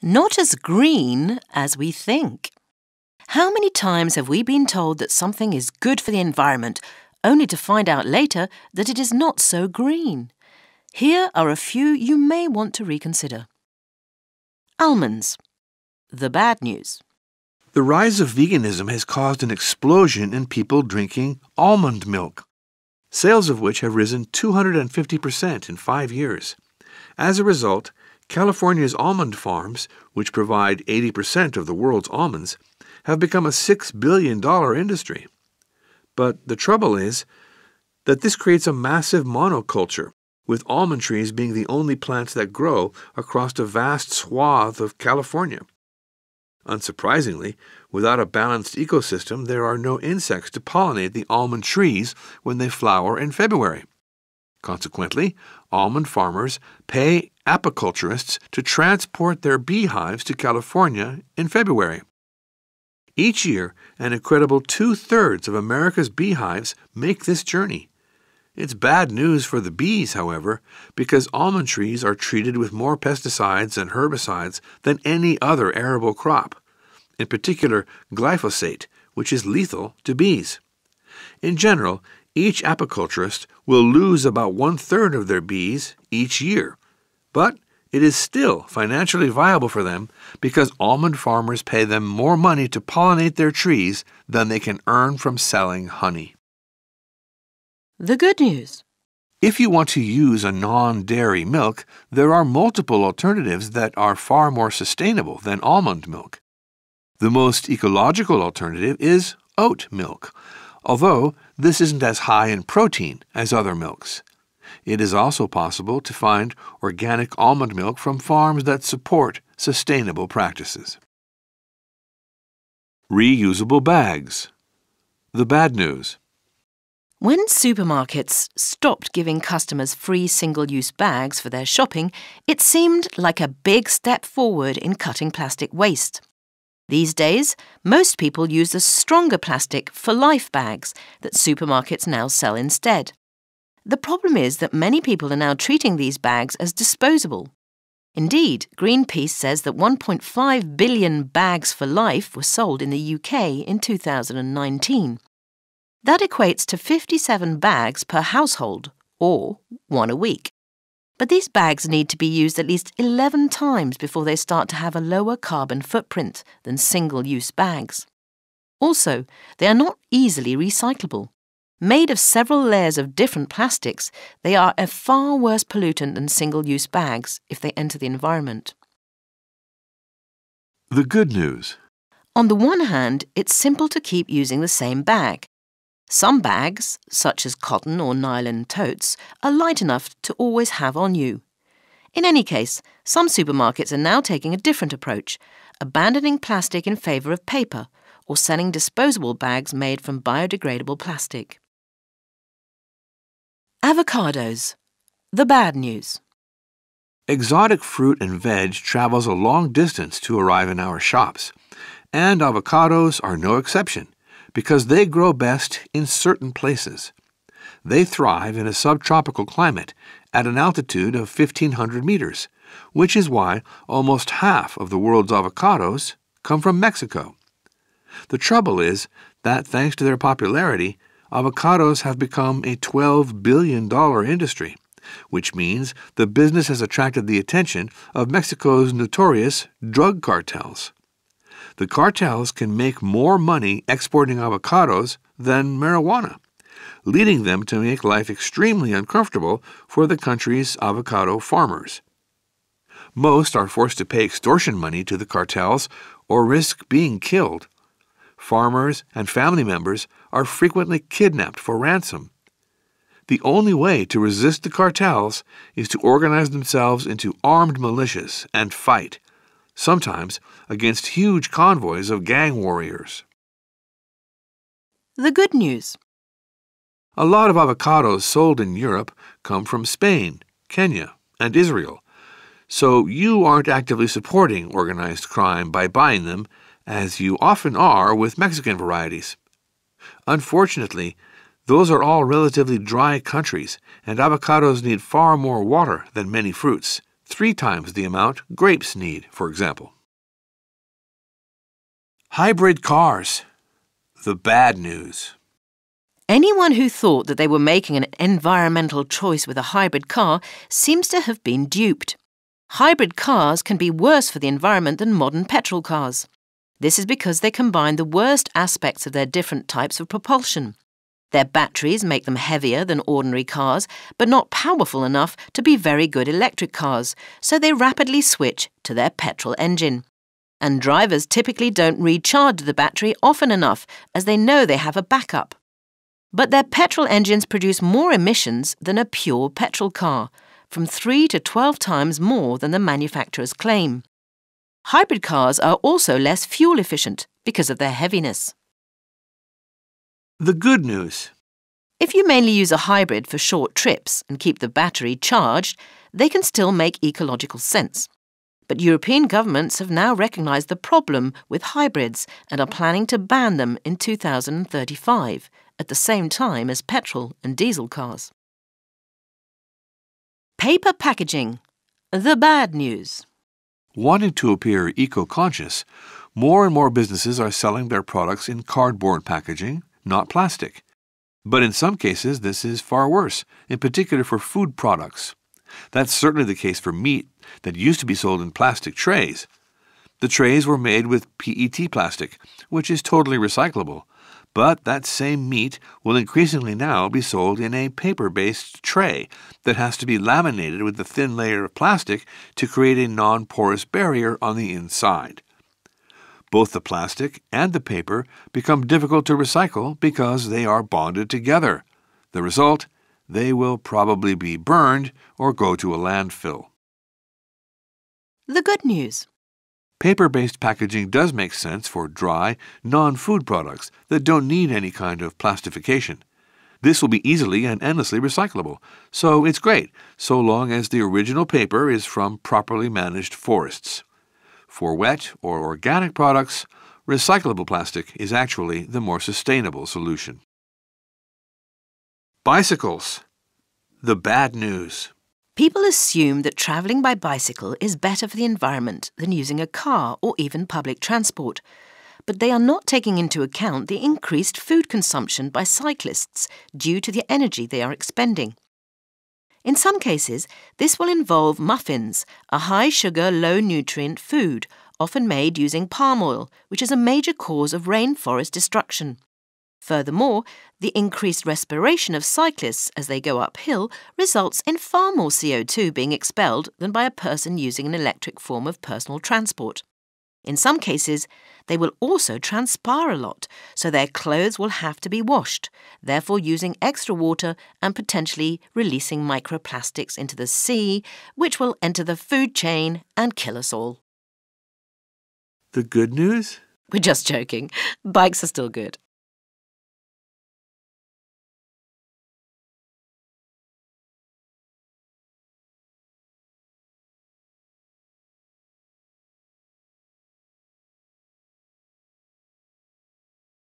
Not as green as we think. How many times have we been told that something is good for the environment, only to find out later that it is not so green? Here are a few you may want to reconsider. Almonds. The bad news. The rise of veganism has caused an explosion in people drinking almond milk, sales of which have risen 250% in 5 years. As a result, California's almond farms, which provide 80% of the world's almonds, have become a $6 billion industry. But the trouble is that this creates a massive monoculture, with almond trees being the only plants that grow across a vast swath of California. Unsurprisingly, without a balanced ecosystem, there are no insects to pollinate the almond trees when they flower in February. Consequently, almond farmers pay apiculturists to transport their beehives to California in February. Each year, an incredible 2/3 of America's beehives make this journey. It's bad news for the bees, however, because almond trees are treated with more pesticides and herbicides than any other arable crop, in particular glyphosate, which is lethal to bees. In general, each apiculturist will lose about 1/3 of their bees each year, but it is still financially viable for them because almond farmers pay them more money to pollinate their trees than they can earn from selling honey. The good news. If you want to use a non-dairy milk, there are multiple alternatives that are far more sustainable than almond milk. The most ecological alternative is oat milk, although this isn't as high in protein as other milks. It is also possible to find organic almond milk from farms that support sustainable practices. Reusable bags. The bad news. When supermarkets stopped giving customers free single-use bags for their shopping, it seemed like a big step forward in cutting plastic waste. These days, most people use the stronger plastic for life bags that supermarkets now sell instead. The problem is that many people are now treating these bags as disposable. Indeed, Greenpeace says that 1.5 billion bags for life were sold in the UK in 2019. That equates to 57 bags per household, or 1 a week. But these bags need to be used at least 11 times before they start to have a lower carbon footprint than single-use bags. Also, they are not easily recyclable. Made of several layers of different plastics, they are a far worse pollutant than single-use bags if they enter the environment. The good news. On the one hand, it's simple to keep using the same bag. Some bags, such as cotton or nylon totes, are light enough to always have on you. In any case, some supermarkets are now taking a different approach, abandoning plastic in favour of paper or selling disposable bags made from biodegradable plastic. Avocados. The bad news. Exotic fruit and veg travels a long distance to arrive in our shops, and avocados are no exception, because they grow best in certain places. They thrive in a subtropical climate at an altitude of 1,500 meters, which is why almost half of the world's avocados come from Mexico. The trouble is that thanks to their popularity, avocados have become a $12 billion industry, which means the business has attracted the attention of Mexico's notorious drug cartels. The cartels can make more money exporting avocados than marijuana, leading them to make life extremely uncomfortable for the country's avocado farmers. Most are forced to pay extortion money to the cartels or risk being killed. Farmers and family members are frequently kidnapped for ransom. The only way to resist the cartels is to organize themselves into armed militias and fight, sometimes against huge convoys of gang warriors. The good news. A lot of avocados sold in Europe come from Spain, Kenya, and Israel, so you aren't actively supporting organized crime by buying them, as you often are with Mexican varieties. Unfortunately, those are all relatively dry countries, and avocados need far more water than many fruits, 3 times the amount grapes need, for example. Hybrid cars. The bad news. Anyone who thought that they were making an environmental choice with a hybrid car seems to have been duped. Hybrid cars can be worse for the environment than modern petrol cars. This is because they combine the worst aspects of their different types of propulsion. Their batteries make them heavier than ordinary cars, but not powerful enough to be very good electric cars, so they rapidly switch to their petrol engine. And drivers typically don't recharge the battery often enough, as they know they have a backup. But their petrol engines produce more emissions than a pure petrol car, from 3 to 12 times more than the manufacturers claim. Hybrid cars are also less fuel efficient because of their heaviness. The good news. If you mainly use a hybrid for short trips and keep the battery charged, they can still make ecological sense. But European governments have now recognised the problem with hybrids and are planning to ban them in 2035, at the same time as petrol and diesel cars. Paper packaging. The bad news. Wanting to appear eco-conscious, more and more businesses are selling their products in cardboard packaging, not plastic. But in some cases, this is far worse, in particular for food products. That's certainly the case for meat that used to be sold in plastic trays. The trays were made with PET plastic, which is totally recyclable. But that same meat will increasingly now be sold in a paper-based tray that has to be laminated with a thin layer of plastic to create a non-porous barrier on the inside. Both the plastic and the paper become difficult to recycle because they are bonded together. The result? They will probably be burned or go to a landfill. The good news. Paper-based packaging does make sense for dry, non-food products that don't need any kind of plastification. This will be easily and endlessly recyclable, so it's great, so long as the original paper is from properly managed forests. For wet or organic products, recyclable plastic is actually the more sustainable solution. Bicycles. The bad news. People assume that travelling by bicycle is better for the environment than using a car or even public transport. But they are not taking into account the increased food consumption by cyclists due to the energy they are expending. In some cases, this will involve muffins, a high-sugar, low-nutrient food, often made using palm oil, which is a major cause of rainforest destruction. Furthermore, the increased respiration of cyclists as they go uphill results in far more CO2 being expelled than by a person using an electric form of personal transport. In some cases, they will also transpire a lot, so their clothes will have to be washed, therefore using extra water and potentially releasing microplastics into the sea, which will enter the food chain and kill us all. The good news? We're just joking. Bikes are still good.